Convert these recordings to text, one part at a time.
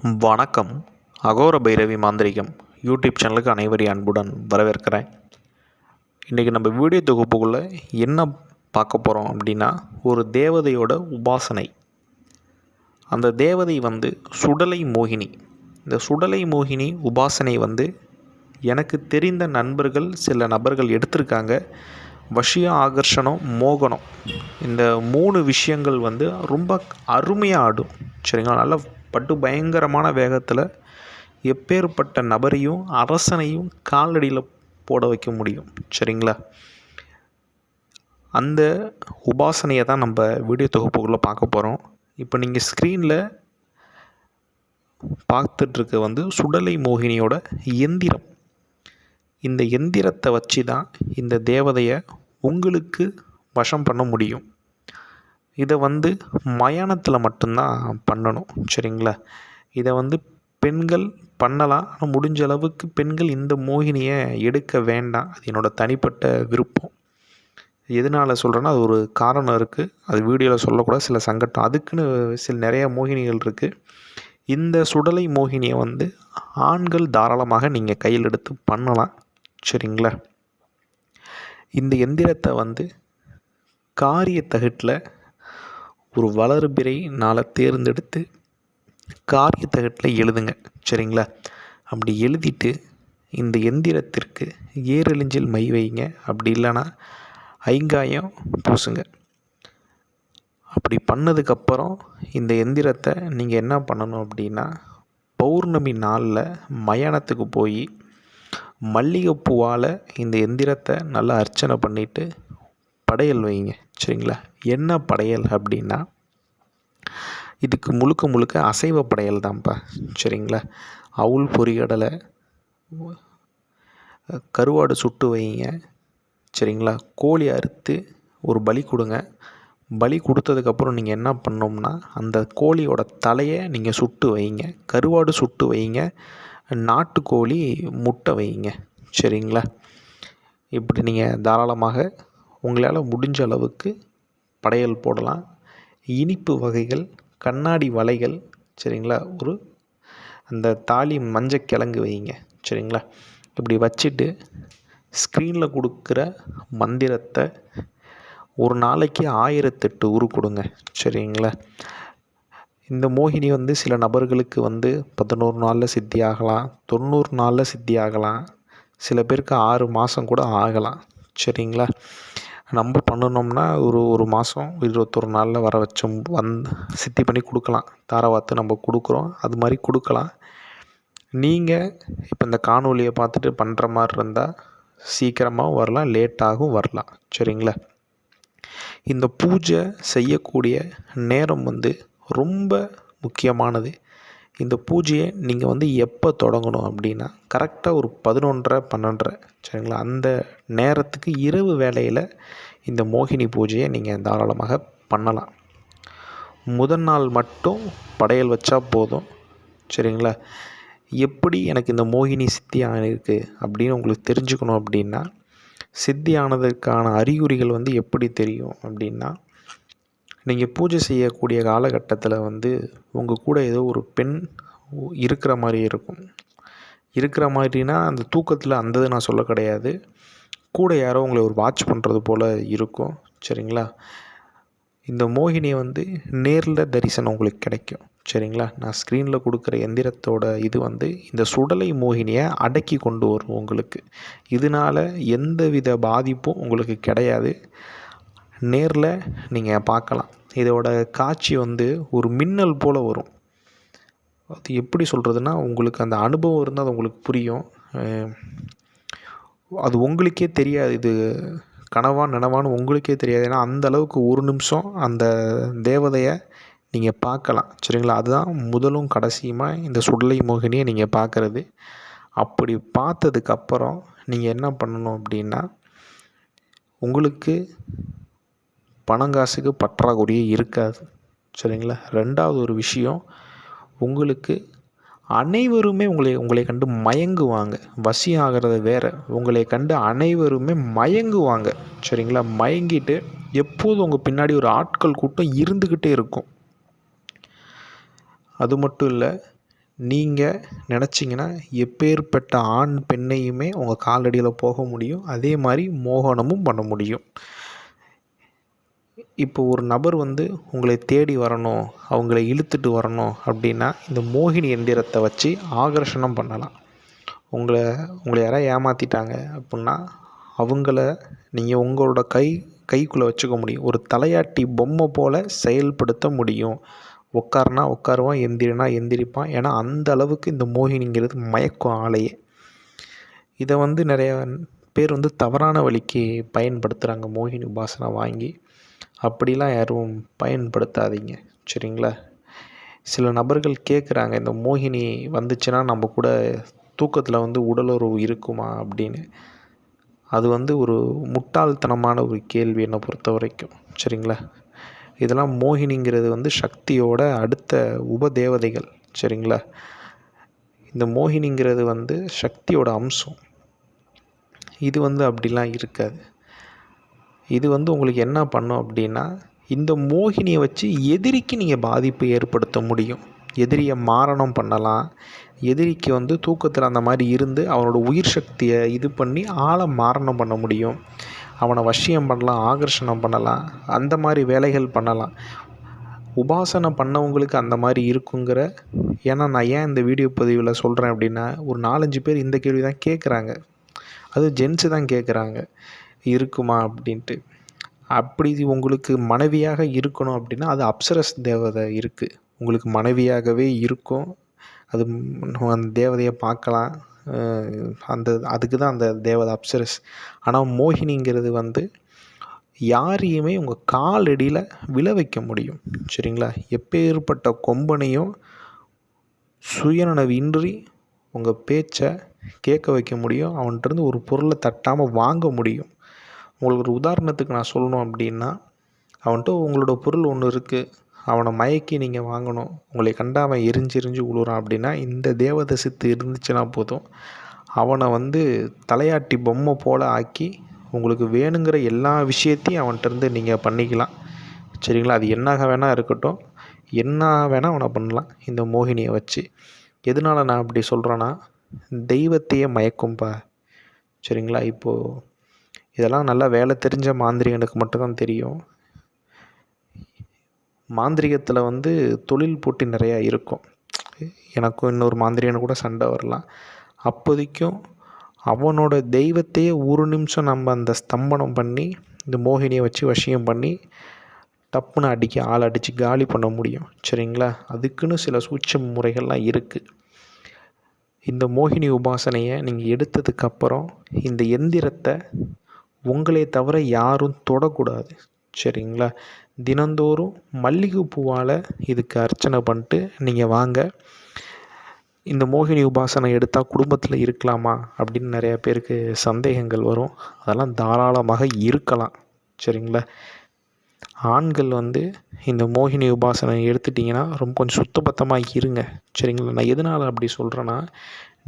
வணக்கம். அகோர பைரவி மாந்திரிகம் யூடியூப் சேனலுக்கு அனைவரையும் அன்புடன் வரவேற்கிறேன். இன்றைக்கி நம்ம வீடியோ தொகுப்புக்குள்ளே என்ன பார்க்க போகிறோம் அப்படின்னா, ஒரு தேவதையோட உபாசனை. அந்த தேவதை சுடலை மோகினி. இந்த சுடலை மோகினி உபாசனை எனக்கு தெரிந்த நண்பர்கள் சில நபர்கள் எடுத்திருக்காங்க. வசியம், ஆகர்ஷணம், மோகனம், இந்த 3 விஷயங்கள் ரொம்ப அருமையாக ஆடும். சரிங்களா? நல்லா பட்டு பயங்கரமான வேகத்தில் எப்பேற்பட்ட நபரையும் அரசனையும் காலடியில் போட வைக்க முடியும். சரிங்களா? அந்த உபாசனையை தான் நம்ம வீடியோ தொகுப்புக்குள்ளே பார்க்க போகிறோம். இப்போ நீங்கள் ஸ்க்ரீனில் பார்த்துட்ருக்க சுடலை மோகினியோட எந்திரம். இந்த எந்திரத்தை வச்சு தான் இந்த தேவதையை உங்களுக்கு வசம் பண்ண முடியும். இதை மயானத்தில் மட்டும்தான் பண்ணணும். சரிங்களா? இதை பெண்கள் பண்ணலாம். ஆனால் முடிஞ்ச அளவுக்கு பெண்கள் இந்த மோகினியை எடுக்க வேண்டாம். அது என்னோடய தனிப்பட்ட விருப்பம். எதனால் சொல்கிறேன்னா, அது ஒரு காரணம் இருக்குது. அது வீடியோவில் சொல்லக்கூடாது, சில சங்கடம். அதுக்குன்னு நிறைய மோகினிகள் இருக்குது. இந்த சுடலை மோகினியை ஆண்கள் தாராளமாக நீங்கள் கையில் எடுத்து பண்ணலாம். சரிங்களா? இந்த எந்திரத்தை காரிய தகட்டில் ஒரு வளர்பிறை நாளை தேர்ந்தெடுத்து காரிய தகட்டில் எழுதுங்க. சரிங்களா? அப்படி எழுதிட்டு இந்த எந்திரத்திற்கு ஏரெளிஞ்சில் மை வைங்க. அப்படி இல்லைன்னா ஐங்காயம் பூசுங்க. அப்படி பண்ணதுக்கப்புறம் இந்த எந்திரத்தை நீங்கள் என்ன பண்ணணும் அப்படின்னா, பௌர்ணமி நாளில் மயானத்துக்கு போய் மல்லிகைப்பூவால் இந்த எந்திரத்தை நல்லா அர்ச்சனை பண்ணிவிட்டு படையல் வைங்க. சரிங்களா? என்ன படையல் அப்படின்னா, இதுக்கு முழுக்க அசைவ படையல் தான்ப்பா. சரிங்களா? அவுள் பொரிகடலை, கருவாடு சுட்டு வைங்க. சரிங்களா? கோழி அறுத்து ஒரு பலி கொடுங்க. பலி கொடுத்ததுக்கப்புறம் நீங்கள் என்ன பண்ணோம்னா, அந்த கோழியோட தலையை நீங்கள் சுட்டு வைங்க. கருவாடு சுட்டு வைங்க. நாட்டுக்கோழி முட்டை வைங்க. சரிங்களா? இப்படி நீங்கள் தாராளமாக உங்களால் முடிஞ்ச அளவுக்கு படையல் போடலாம். இனிப்பு வகைகள், கண்ணாடி வளைகள், சரிங்களா, ஒரு அந்த தாலி மஞ்சக்கிழங்கு வைங்க. சரிங்களா? இப்படி வச்சுட்டு ஸ்க்ரீனில் கொடுக்குற மந்திரத்தை ஒரு நாளைக்கு 1008 உரு கொடுங்க. சரிங்களா? இந்த மோகினி சில நபர்களுக்கு 11 நாளில் சித்தி ஆகலாம், 90 நாளில் சித்தி ஆகலாம், சில பேருக்கு 6 மாதம் கூட ஆகலாம். சரிங்களா? நம்ம பண்ணணும்னா ஒரு மாதம் 21 நாளில் வர வச்சோம் சித்தி பண்ணி கொடுக்கலாம். தாரவாத்து நம்ம கொடுக்குறோம், அது மாதிரி கொடுக்கலாம். நீங்கள் இப்போ இந்த காணொலியை பார்த்துட்டு பண்ணுற மாதிரி இருந்தால் சீக்கிரமாகவும் வரலாம், லேட்டாகவும் வரலாம். சரிங்களா? இந்த பூஜை செய்யக்கூடிய நேரம் ரொம்ப முக்கியமானது. இந்த பூஜையை நீங்கள் எப்போ தொடங்கணும் அப்படின்னா, கரெக்டாக ஒரு 11:30 12:30. சரிங்களா? அந்த நேரத்துக்கு இரவு வேளையில் இந்த மோகினி பூஜையை நீங்கள் தாராளமாக பண்ணலாம். முதல் நாள் மட்டும் படையல் வச்சா போதும். சரிங்களா? எப்படி எனக்கு இந்த மோகினி சித்தி ஆகிருக்கு அப்படின்னு உங்களுக்கு தெரிஞ்சுக்கணும் அப்படின்னா, சித்தி ஆனதற்கான அறிகுறிகள் எப்படி தெரியும் அப்படின்னா, நீங்கள் பூஜை செய்யக்கூடிய காலகட்டத்தில் உங்கள் கூட ஏதோ ஒரு பெண் இருக்கிற மாதிரி இருக்கும். இருக்கிற மாதிரினா அந்த தூக்கத்தில் அந்த நான் சொல்ல கிடையாது. கூட யாரோ உங்களை ஒரு வாட்ச் பண்ணுறது போல் இருக்கும். சரிங்களா? இந்த மோகினியை நேரில் தரிசனம் உங்களுக்கு கிடைக்கும். சரிங்களா? நான் ஸ்க்ரீனில் கொடுக்குற எந்திரத்தோட இது இந்த சுடலை மோகினியை அடக்கி கொண்டு வரும் உங்களுக்கு. இதனால் எந்தவித பாதிப்பும் உங்களுக்கு கிடையாது. நேரில் நீங்கள் பார்க்கலாம். இதோட காட்சி ஒரு மின்னல் போல் வரும். அது எப்படி சொல்கிறதுனா, உங்களுக்கு அந்த அனுபவம் இருந்தால் அது உங்களுக்கு புரியும். அது உங்களுக்கே தெரியாது, இது கனவா நனவான்னு உங்களுக்கே தெரியாது. ஏன்னா அந்தளவுக்கு ஒரு நிமிஷம் அந்த தேவதையை நீங்கள் பார்க்கலாம். சரிங்களா? அதுதான் முதலும் கடைசியுமா இந்த சுடலை மோகினியை நீங்கள் பார்க்குறது. அப்படி பார்த்ததுக்கப்புறம் நீங்கள் என்ன பண்ணணும் அப்படின்னா, உங்களுக்கு பணங்காசுக்கு பற்றாக்குறையே இருக்காது. சரிங்களா? 2வது ஒரு விஷயம், உங்களுக்கு அனைவருமே உங்களை கண்டு மயங்குவாங்க. வசியம் ஆகிறது வேறு, உங்களை கண்டு அனைவருமே மயங்குவாங்க. சரிங்களா? மயங்கிட்டு எப்போதும் உங்கள் பின்னாடி ஒரு ஆட்கள் கூட்டம் இருந்துக்கிட்டே இருக்கும். அது மட்டும் இல்லை, நீங்கள் நினச்சிங்கன்னா எப்பேற்பட்ட ஆண் பெண்ணையுமே உங்கள் காலடியில் போக முடியும். அதே மாதிரி மோகனமும் பண்ண முடியும். இப்போ ஒரு நபர் உங்களை தேடி வரணும், அவங்கள இழுத்துட்டு வரணும் அப்படின்னா இந்த மோகினி எந்திரத்தை வச்சு ஆகர்ஷணம் பண்ணலாம். உங்களை யாராவது ஏமாற்றிட்டாங்க அப்புடின்னா அவங்கள நீங்கள் உங்களோட கைக்குள்ளே வச்சுக்க முடியும். ஒரு தலையாட்டி பொம்மை போல் செயல்படுத்த முடியும். உட்காருனா உட்காருவான், எந்திரினா எந்திரிப்பான். ஏன்னா அந்த அளவுக்கு இந்த மோகினிங்கிறது மயக்கம் ஆளையே. இதை நிறையா பேர் தவறான வழிக்கு பயன்படுத்துகிறாங்க. மோகினி உபாசனை வாங்கி அப்படிலாம் யாரும் பயன்படுத்தாதீங்க, சரிங்களா? சில நபர்கள் கேட்குறாங்க, இந்த மோகினி வந்துச்சுன்னா நம்ம கூட தூக்கத்தில் உடலுறவு இருக்குமா அப்படின்னு. அது ஒரு முட்டாள்தனமான ஒரு கேள்வி என்னை பொறுத்த வரைக்கும், சரிங்களா? இதெல்லாம் மோகினிங்கிறது சக்தியோட அடுத்த உபதேவதைகள், சரிங்களா? இந்த மோகினிங்கிறது சக்தியோட அம்சம். இது அப்படிலாம் இருக்காது. இது உங்களுக்கு என்ன பண்ணும் அப்படின்னா, இந்த மோகினியை வச்சு எதிரிக்கு நீங்கள் பாதிப்பு ஏற்படுத்த முடியும். எதிரியை மாரணம் பண்ணலாம். எதிரிக்கு தூக்கத்தில் அந்த மாதிரி இருந்து அவனோட உயிர் சக்தியை இது பண்ணி ஆளை மாரணம் பண்ண முடியும். அவனை வசியம் பண்ணலாம், ஆகர்ஷணம் பண்ணலாம், அந்த மாதிரி வேலைகள் பண்ணலாம். உபாசனை பண்ணவங்களுக்கு அந்த மாதிரி இருக்குங்கிற. ஏன்னா நான் ஏன் இந்த வீடியோ பதிவில் சொல்கிறேன் அப்படின்னா, ஒரு 4-5 பேர் இந்த கேள்வி தான் கேட்குறாங்க. அதுவும் ஜென்ஸு தான் கேட்குறாங்க, இருக்குமா அப்படின்ட்டு. அப்படி உங்களுக்கு மனைவியாக இருக்கணும் அப்படின்னா அது அப்சரஸ் தேவதை இருக்குது, உங்களுக்கு மனைவியாகவே இருக்கும். அது அந்த தேவதையை பார்க்கலாம். அதுக்கு தான் அந்த தேவதை அப்சரஸ். ஆனால் மோகினிங்கிறது யாரையுமே உங்கள் காலடியில் விழ வைக்க முடியும், சரிங்களா? எப்பேற்பட்ட கொம்பனையும் சுயநனவின்றி உங்கள் பேச்சை கேட்க வைக்க முடியும். அவன்கிட்டருந்து ஒரு பொருளை தட்டாமல் வாங்க முடியும். உங்களுக்கு ஒரு உதாரணத்துக்கு நான் சொல்லணும் அப்படின்னா, அவன்கிட்ட உங்களோட பொருள் ஒன்று இருக்குது, அவனை மயக்கி நீங்கள் வாங்கணும். உங்களை கண்டா அவன் எரிஞ்சு விழுறான் அப்படின்னா இந்த தேவதை சித்து இருந்துச்சுன்னா போதும், அவனை தலையாட்டி பொம்மை போல் ஆக்கி உங்களுக்கு வேணுங்கிற எல்லா விஷயத்தையும் அவன்கிட்டருந்து நீங்கள் பண்ணிக்கலாம், சரிங்களா? அது என்னாக வேணால் இருக்கட்டும், என்ன வேணால் அவனை பண்ணலாம் இந்த மோகினியை வச்சு. எதனால் நான் அப்படி சொல்கிறேன்னா, தெய்வத்தையே மயக்கும்பா, சரிங்களா? இப்போது இதெல்லாம் நல்லா வேலை தெரிஞ்ச மாந்திரிகனுக்கு மட்டும்தான் தெரியும். மாந்திரிகத்தில் தொழில் போட்டி நிறையா இருக்கும். எனக்கும் இன்னொரு மாந்திரிகனு கூட சண்டை வரலாம். அப்போதைக்கும் அவனோட தெய்வத்தையே ஒரு நிமிஷம் நம்ம அந்த ஸ்தம்பனம் பண்ணி இந்த மோகினியை வச்சு வசியம் பண்ணி டப்புன்னு ஆளை அடித்து காலி பண்ண முடியும், சரிங்களா? அதுக்குன்னு சில சூட்சம முறைகள்லாம் இருக்குது. இந்த மோகினி உபாசனையை நீங்கள் எடுத்ததுக்கப்புறம் இந்த எந்திரத்தை உங்களே தவிர யாரும் தொடக்கூடாது, சரிங்களா? தினந்தோறும் மல்லிகை பூவால் இதுக்கு அர்ச்சனை பண்ணிட்டு நீங்கள் வாங்க. இந்த மோகினி உபாசனை எடுத்தால் குடும்பத்தில் இருக்கலாமா அப்படின்னு நிறையா பேருக்கு சந்தேகங்கள் வரும். அதெல்லாம் தாராளமாக இருக்கலாம், சரிங்களா? ஆண்கள் இந்த மோகினி உபாசனை எடுத்துட்டிங்கன்னா ரொம்ப கொஞ்சம் சுத்தபத்தமாக இருங்க, சரிங்களா? நான் எதனால் அப்படி சொல்கிறேன்னா,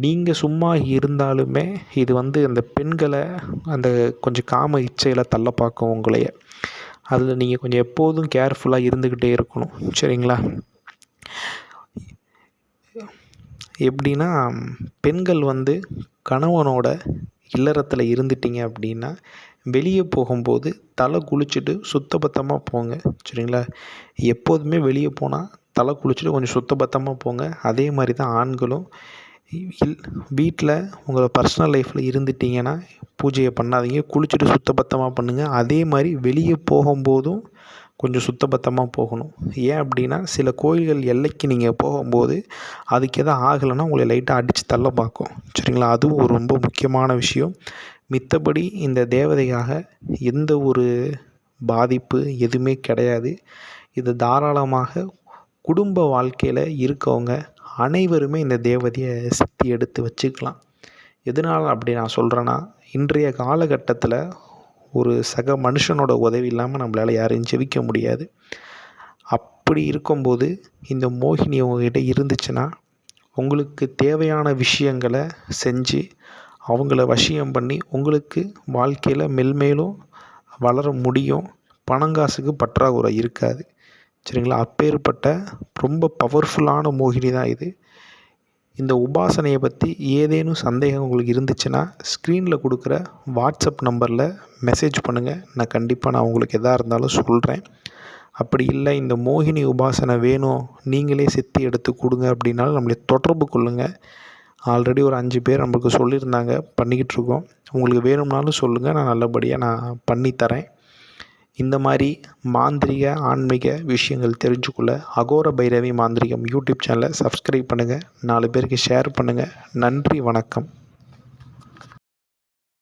நீங்கள் சும்மா இருந்தாலுமே இது அந்த பெண்களை அந்த கொஞ்சம் காம இச்சையில் தள்ள பார்க்கும் உங்களைய. அதில் நீங்கள் கொஞ்சம் எப்போதும் கேர்ஃபுல்லாக இருந்துக்கிட்டே இருக்கணும், சரிங்களா? எப்படின்னா, பெண்கள் கணவனோட இல்லறத்தில் இருந்துட்டிங்க அப்படின்னா வெளியே போகும்போது தலை குளிச்சுட்டு சுத்தபத்தமாக போங்க, சரிங்களா? எப்போதுமே வெளியே போனால் தலை குளிச்சுட்டு கொஞ்சம் சுத்தபத்தமாக போங்க. அதே மாதிரி தான் ஆண்களும். வீட்டில் உங்கள் பர்சனல் லைஃப்பில் இருந்துட்டிங்கன்னா பூஜையை பண்ணாதீங்க, குளிச்சுட்டு சுத்தபத்தமாக பண்ணுங்கள். அதே மாதிரி வெளியே போகும்போதும் கொஞ்சம் சுத்தபத்தமாக போகணும். ஏன் அப்படின்னா, சில கோயில்கள் எல்லைக்கு நீங்கள் போகும்போது அதுக்கு எதாவது ஆகலைன்னா உங்களை லைட்டாக அடித்து தள்ள பார்க்கும், சரிங்களா? அதுவும் ஒரு ரொம்ப முக்கியமான விஷயம். மித்தபடி இந்த தேவதையாக எந்த ஒரு பாதிப்பு எதுவுமே கிடையாது. இது தாராளமாக குடும்ப வாழ்க்கையில் இருக்கவங்க அனைவருமே இந்த தேவதையை சித்தி எடுத்து வச்சுக்கலாம். எதனால் அப்படி நான் சொல்கிறேன்னா, இன்றைய காலகட்டத்தில் ஒரு சக மனுஷனோட உதவி இல்லாமல் நம்மளால் யாரையும் ஜெயிக்க முடியாது. அப்படி இருக்கும்போது இந்த மோகினி உங்கள்கிட்ட இருந்துச்சுன்னா உங்களுக்கு தேவையான விஷயங்களை செஞ்சு அவங்கள வசியம் பண்ணி உங்களுக்கு வாழ்க்கையில் மெல்மேலும் வளர முடியும். பணங்காசுக்கு பற்றாக்குறை இருக்காது, சரிங்களா? அப்பேற்பட்ட ரொம்ப பவர்ஃபுல்லான மோகினி தான் இது. இந்த உபாசனையை பற்றி ஏதேனும் சந்தேகம் உங்களுக்கு இருந்துச்சுன்னா ஸ்க்ரீனில் கொடுக்குற வாட்ஸ்அப் நம்பரில் மெசேஜ் பண்ணுங்கள். நான் உங்களுக்கு எதாக இருந்தாலும் சொல்கிறேன். அப்படி இல்லை இந்த மோகினி உபாசனை வேணும், நீங்களே சித்தி எடுத்து கொடுங்க அப்படின்னாலும் நம்மளை தொடர்பு கொள்ளுங்கள். ஆல்ரெடி ஒரு 5 பேர் நம்மளுக்கு சொல்லியிருந்தாங்க, பண்ணிக்கிட்டுருக்கோம். உங்களுக்கு வேணும்னாலும் சொல்லுங்கள், நான் நல்லபடியாக பண்ணித்தரேன். இந்த மாதிரி மாந்திரிக ஆன்மீக விஷயங்கள் தெரிஞ்சுக்கொள்ள அகோர பைரவி மாந்திரிகம் யூடியூப் சேனலை சப்ஸ்கிரைப் பண்ணுங்கள். 4 பேருக்கு ஷேர் பண்ணுங்கள். நன்றி, வணக்கம்.